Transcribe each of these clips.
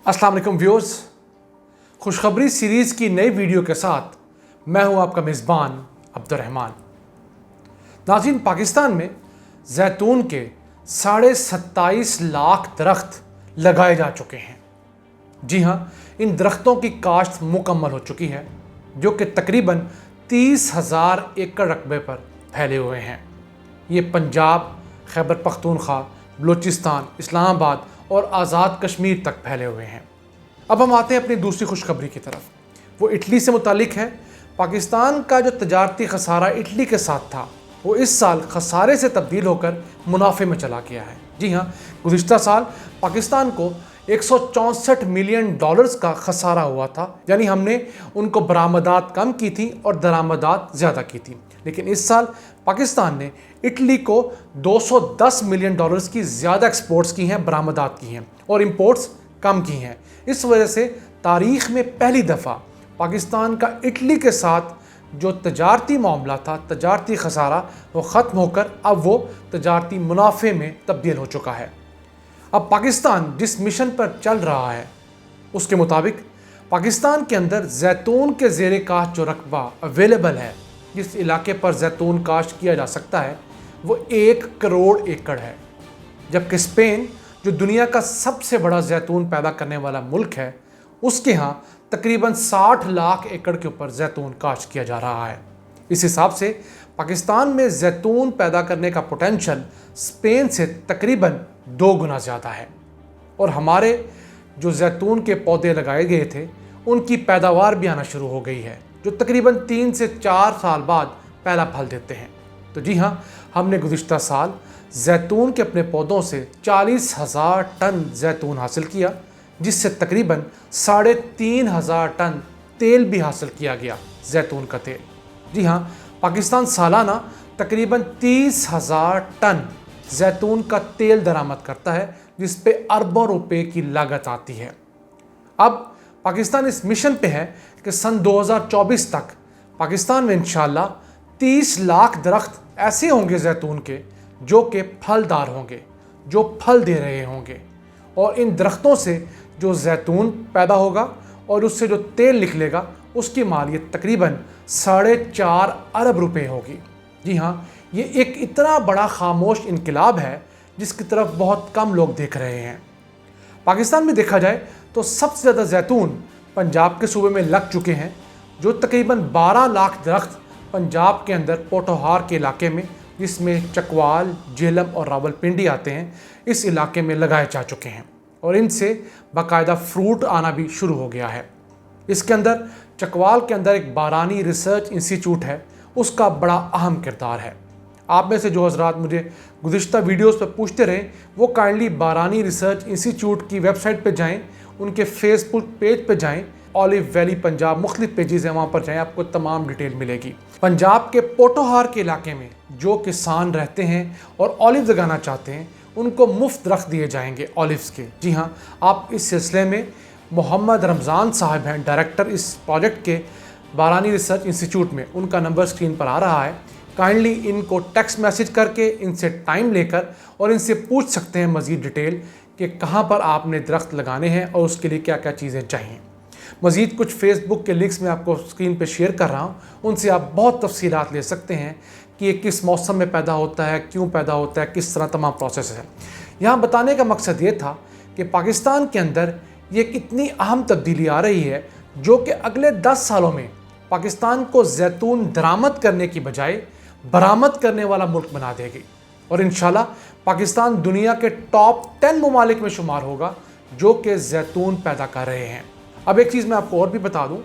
अस्सलाम वालेकुम व्यूअर्स, खुशखबरी सीरीज़ की नई वीडियो के साथ मैं हूं आपका मेज़बान अब्दुर्रहमान। नाज़रीन, पाकिस्तान में जैतून के 27.5 लाख दरख्त लगाए जा चुके हैं। जी हां, इन दरख्तों की काश्त मुकम्मल हो चुकी है, जो कि तकरीबन 30,000 एकड़ रकबे पर फैले हुए हैं। ये पंजाब, खैबर पख्तूनख्वा, बलूचिस्तान, इस्लामाबाद और आज़ाद कश्मीर तक फैले हुए हैं। अब हम आते हैं अपनी दूसरी खुशखबरी की तरफ। वो इटली से मुतालिक है। पाकिस्तान का जो तजारती खसारा इटली के साथ था, वो इस साल खसारे से तब्दील होकर मुनाफे में चला गया है। जी हाँ, गुज़िश्ता साल पाकिस्तान को 164 मिलियन डॉलर्स का खसारा हुआ था। यानी हमने उनको बरामदात कम की थी और दरामदात ज़्यादा की थी। लेकिन इस साल पाकिस्तान ने इटली को 210 मिलियन डॉलर्स की ज़्यादा एक्सपोर्ट्स की हैं, बरामदात की हैं, और इंपोर्ट्स कम की हैं। इस वजह से तारीख़ में पहली दफ़ा पाकिस्तान का इटली के साथ जो तजारती मामला था, तजारती खसारा, वो ख़त्म होकर अब वो तजारती मुनाफे में तब्दील हो चुका है। अब पाकिस्तान जिस मिशन पर चल रहा है, उसके मुताबिक पाकिस्तान के अंदर जैतून के ज़ेरे काश्त जो रकबा अवेलेबल है, जिस इलाके पर जैतून काश्त किया जा सकता है, वो 1 करोड़ एकड़ है। जबकि स्पेन, जो दुनिया का सबसे बड़ा जैतून पैदा करने वाला मुल्क है, उसके यहाँ तकरीबन 60 लाख एकड़ के ऊपर जैतून काश्त किया जा रहा है। इस हिसाब से पाकिस्तान में जैतून पैदा करने का पोटेंशियल स्पेन से तकरीबन 2 गुना ज़्यादा है। और हमारे जो जैतून के पौधे लगाए गए थे, उनकी पैदावार भी आना शुरू हो गई है, जो तकरीबन 3 से 4 साल बाद पहला फल देते हैं। तो जी हाँ, हमने गुज़िश्ता साल जैतून के अपने पौधों से 40,000 टन जैतून हासिल किया, जिससे तकरीबन 3,500 टन तेल भी हासिल किया गया, जैतून का तेल। जी हाँ, पाकिस्तान सालाना तकरीबन 30,000 टन जैतून का तेल दरामद करता है, जिस पे अरबों रुपए की लागत आती है। अब पाकिस्तान इस मिशन पे है कि सन 2024 तक पाकिस्तान में इंशाल्लाह 30 लाख दरख्त ऐसे होंगे जैतून के, जो कि फलदार होंगे, जो फल दे रहे होंगे। और इन दरख्तों से जो जैतून पैदा होगा और उससे जो तेल निकलेगा, उसकी मालियत तकरीबन 4.5 अरब रुपए होगी। जी हाँ, ये एक इतना बड़ा खामोश इनकलाब है, जिसकी तरफ बहुत कम लोग देख रहे हैं। पाकिस्तान में देखा जाए तो सबसे ज़्यादा जैतून पंजाब के सूबे में लग चुके हैं, जो तकरीबन 12 लाख दरख्त पंजाब के अंदर पोठोहार के इलाके में, जिसमें चकवाल, झेलम और रावलपिंडी आते हैं, इस इलाके में लगाए जा चुके हैं। और इनसे बाकायदा फ्रूट आना भी शुरू हो गया है। इसके अंदर चकवाल के अंदर एक बारानी रिसर्च इंस्टीट्यूट है, उसका बड़ा अहम किरदार है। आप में से जो हज़रात मुझे गुज़िश्ता वीडियोस पर पूछते रहे, वो काइंडली बारानी रिसर्च इंस्टीट्यूट की वेबसाइट पे जाएं, उनके फेसबुक पेज पे जाएं, ऑलिव वैली पंजाब मुख्तलिफ पेजेस हैं, वहाँ पर जाएं, आपको तमाम डिटेल मिलेगी। पंजाब के पोठोहार के इलाके में जो किसान रहते हैं और ऑलिव लगाना चाहते हैं, उनको मुफ्त दरख्त दिए जाएंगे ऑलिव्स के। जी हाँ, आप इस सिलसिले में मोहम्मद रमज़ान साहब हैं, डायरेक्टर इस प्रोजेक्ट के बारानी रिसर्च इंस्टीट्यूट में, उनका नंबर स्क्रीन पर आ रहा है। काइंडली इनको टेक्स्ट मैसेज करके, इनसे टाइम लेकर और इनसे पूछ सकते हैं मज़ीद डिटेल कि कहाँ पर आपने दरख्त लगाने हैं और उसके लिए क्या क्या चीज़ें चाहिए। मज़ीद कुछ फेसबुक के लिंक्स मैं आपको स्क्रीन पे शेयर कर रहा हूँ, उनसे आप बहुत तफसीलात ले सकते हैं कि ये किस मौसम में पैदा होता है, क्यों पैदा होता है, किस तरह तमाम प्रोसेस है। यहाँ बताने का मकसद ये था कि पाकिस्तान के अंदर ये इतनी अहम तब्दीली आ रही है, जो कि अगले 10 सालों में पाकिस्तान को जैतून दरामद करने की बजाय बरामद करने वाला मुल्क बना देगी। और इंशाल्लाह पाकिस्तान दुनिया के टॉप 10 ममालिक में शुमार होगा, जो कि जैतून पैदा कर रहे हैं। अब एक चीज़ मैं आपको और भी बता दूं,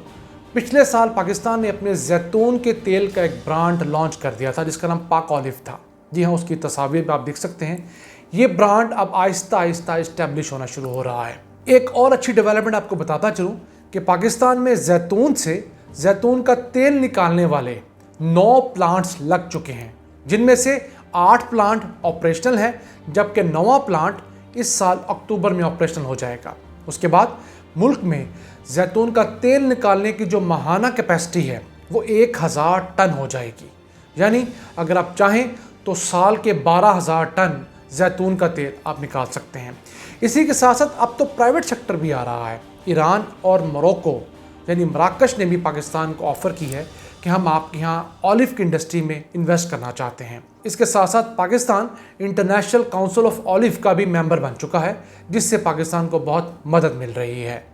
पिछले साल पाकिस्तान ने अपने जैतून के तेल का एक ब्रांड लॉन्च कर दिया था, जिसका नाम पाक ऑलिव था। जी हाँ, उसकी तस्वीर आप देख सकते हैं। ये ब्रांड अब आहिस्ता आहिस्ता इस्टेब्लिश होना शुरू हो रहा है। एक और अच्छी डेवलपमेंट आपको बताता चलूँ कि पाकिस्तान में जैतून से जैतून का तेल निकालने वाले 9 प्लांट्स लग चुके हैं, जिनमें से 8 प्लांट ऑपरेशनल है, जबकि 9वां प्लांट इस साल अक्टूबर में ऑपरेशनल हो जाएगा। उसके बाद मुल्क में जैतून का तेल निकालने की जो माहाना कैपेसिटी है, वो 1000 टन हो जाएगी। यानी अगर आप चाहें तो साल के 12,000 टन जैतून का तेल आप निकाल सकते हैं। इसी के साथ साथ अब तो प्राइवेट सेक्टर भी आ रहा है। ईरान और मोरक्को यानी मराकश ने भी पाकिस्तान को ऑफ़र की है कि हम आपके यहाँ ऑलिव की इंडस्ट्री में इन्वेस्ट करना चाहते हैं। इसके साथ साथ Pakistan international council of olive का भी मेंबर बन चुका है, जिससे पाकिस्तान को बहुत मदद मिल रही है।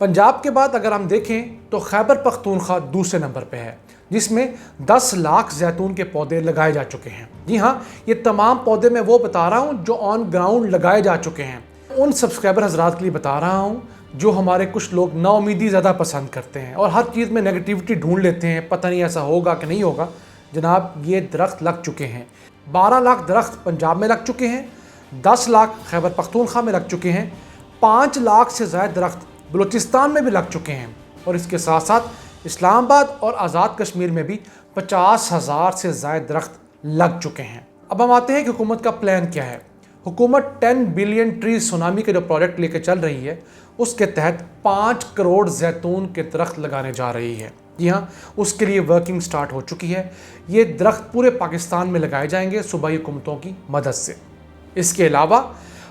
पंजाब के बाद अगर हम देखें तो खैबर पख्तूनख्वा दूसरे नंबर पे है, जिसमें 10 लाख जैतून के पौधे लगाए जा चुके हैं। जी हाँ, ये तमाम पौधे मैं वो बता रहा हूँ जो ऑन ग्राउंड लगाए जा चुके हैं। उन सब्सक्राइबर हजरात के लिए बता रहा हूँ जो हमारे कुछ लोग नाउमीदी ज़्यादा पसंद करते हैं और हर चीज़ में नेगेटिविटी ढूंढ लेते हैं, पता नहीं ऐसा होगा कि नहीं होगा। जनाब, ये दरख्त लग चुके हैं। 12 लाख दरख्त पंजाब में लग चुके हैं, 10 लाख खैबर पख्तूनख्वा में लग चुके हैं, 5 लाख से ज़्यादा दरख्त बलूचिस्तान में भी लग चुके हैं, और इसके साथ साथ इस्लामाबाद और आज़ाद कश्मीर में भी 50,000 से ज़्यादा दरख्त लग चुके हैं। अब हम आते हैं कि हुकूमत का प्लान क्या है। हुकूमत 10 बिलियन ट्री सुनामी के जो प्रोजेक्ट लेके चल रही है, उसके तहत 5 करोड़ जैतून के दरख्त लगाने जा रही है। जी हाँ, उसके लिए वर्किंग स्टार्ट हो चुकी है। ये दरख्त पूरे पाकिस्तान में लगाए जाएंगे सूबाई हुकूमतों की मदद से। इसके अलावा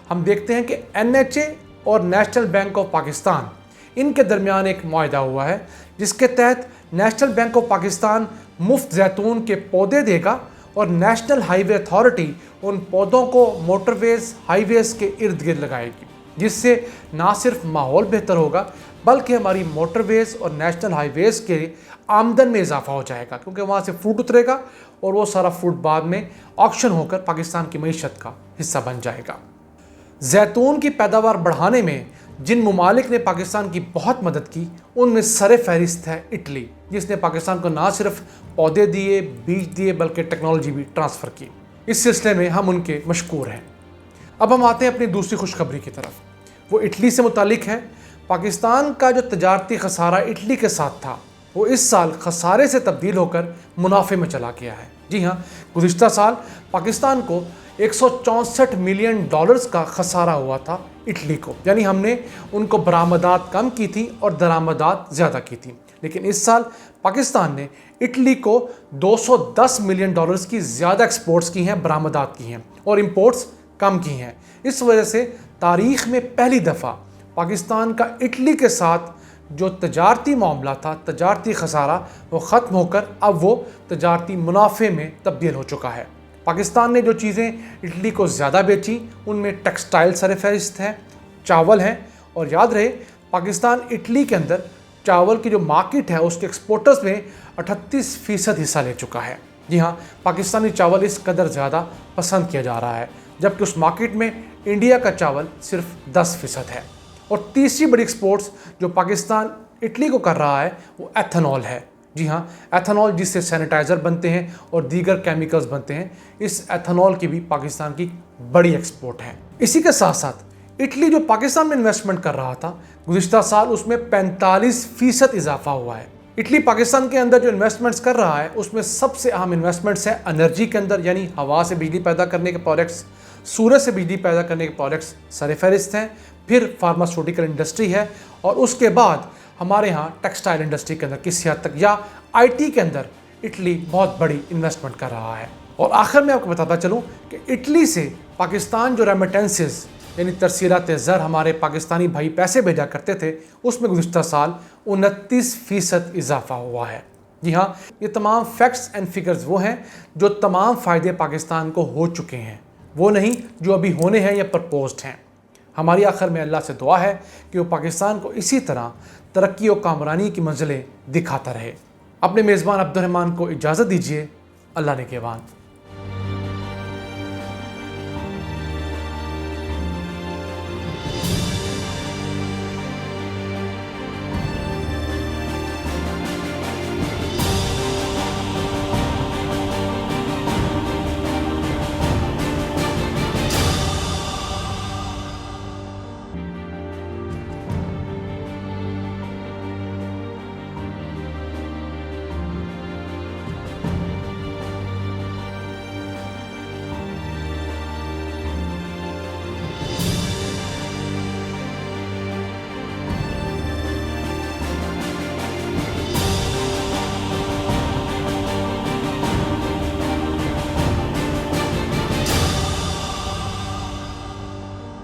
हम देखते हैं कि NHA और नेशनल बैंक ऑफ पाकिस्तान, इनके दरमियान एक मुआहदा हुआ है, जिसके तहत नेशनल बैंक ऑफ पाकिस्तान मुफ्त जैतून के पौधे देगा और नेशनल हाईवे अथॉरिटी उन पौधों को मोटरवेज, हाईवेज के इर्द गिर्द लगाएगी, जिससे ना सिर्फ माहौल बेहतर होगा बल्कि हमारी मोटरवेज और नेशनल हाईवेज के आमदन में इजाफा हो जाएगा, क्योंकि वहाँ से फ्रूट उतरेगा और वो सारा फ्रूट बाद में ऑक्शन होकर पाकिस्तान की मईशत का हिस्सा बन जाएगा। जैतून की पैदावार बढ़ाने में जिन ममालिक ने पाकिस्तान की बहुत मदद की, उनमें सरे फहरिस्त है इटली, जिसने पाकिस्तान को ना सिर्फ पौधे दिए, बीज दिए, बल्कि टेक्नोलॉजी भी ट्रांसफ़र की। इस सिलसिले में हम उनके मशकूर हैं। अब हम आते हैं अपनी दूसरी खुशखबरी की तरफ। वो इटली से मुतालिक है। पाकिस्तान का जो तजारती खसारा इटली के साथ था, वो इस साल खसारे से तब्दील होकर मुनाफे में चला गया है। जी हाँ, गुज़िश्ता साल पाकिस्तान को 164 मिलियन डॉलर्स का खसारा हुआ था इटली को, यानी हमने उनको बरामदात कम की थी और दरामदात ज़्यादा की थी। लेकिन इस साल पाकिस्तान ने इटली को 210 मिलियन डॉलर्स की ज़्यादा एक्सपोर्ट्स की हैं, बरामदात की हैं, और इंपोर्ट्स कम की हैं। इस वजह से तारीख़ में पहली दफ़ा पाकिस्तान का इटली के साथ जो तजारती मामला था, तजारती खसारा, वो ख़त्म होकर अब वो तजारती मुनाफे में तब्दील हो चुका है। पाकिस्तान ने जो चीज़ें इटली को ज़्यादा बेची, उनमें टेक्सटाइल सरफहरिस्त है, चावल हैं, और याद रहे पाकिस्तान इटली के अंदर चावल की जो मार्केट है उसके एक्सपोर्टर्स में 38% हिस्सा ले चुका है। जी हाँ, पाकिस्तानी चावल इस कदर ज़्यादा पसंद किया जा रहा है, जबकि उस मार्केट में इंडिया का चावल सिर्फ 10% है। और तीसरी बड़ी एक्सपोर्ट्स जो पाकिस्तान इटली को कर रहा है वो एथेनॉल है। जी हाँ, एथेनॉल जिससे सैनिटाइज़र बनते हैं और दीगर केमिकल्स बनते हैं, इस एथेनॉल की भी पाकिस्तान की बड़ी एक्सपोर्ट है। इसी के साथ साथ इटली जो पाकिस्तान में इन्वेस्टमेंट कर रहा था गुज़िश्ता साल, उसमें 45% इजाफा हुआ है। इटली पाकिस्तान के अंदर जो इन्वेस्टमेंट्स कर रहा है उसमें सबसे अहम इन्वेस्टमेंट्स हैं एनर्जी के अंदर, यानी हवा से बिजली पैदा करने के प्रोजेक्ट्स, सूरज से बिजली पैदा करने के प्रोजेक्ट्स सरफहरिस्त हैं, फिर फार्मास्यूटिकल इंडस्ट्री है, और उसके बाद हमारे यहाँ टेक्सटाइल इंडस्ट्री के अंदर किसी हद तक, या IT के अंदर इटली बहुत बड़ी इन्वेस्टमेंट कर रहा है। और आखिर में आपको बताता चलूँ कि इटली से पाकिस्तान जो रेमिटेंसेस यानी तरसीलात ज़र हमारे पाकिस्तानी भाई पैसे भेजा करते थे, उसमें गुज़िश्ता साल 29% इजाफा हुआ है। जी हाँ, ये तमाम फैक्ट्स एंड फिगर्स वो हैं जो तमाम फ़ायदे पाकिस्तान को हो चुके हैं, वो नहीं जो अभी होने हैं या प्रपोज्ड हैं। हमारी आखिर में अल्लाह से दुआ है कि वो पाकिस्तान को इसी तरह तरक्की और कामरानी की मंजिलें दिखाता रहे। अपने मेज़बान अब्दुर्रहमान को इजाज़त दीजिए। अल्लाह ने के वान।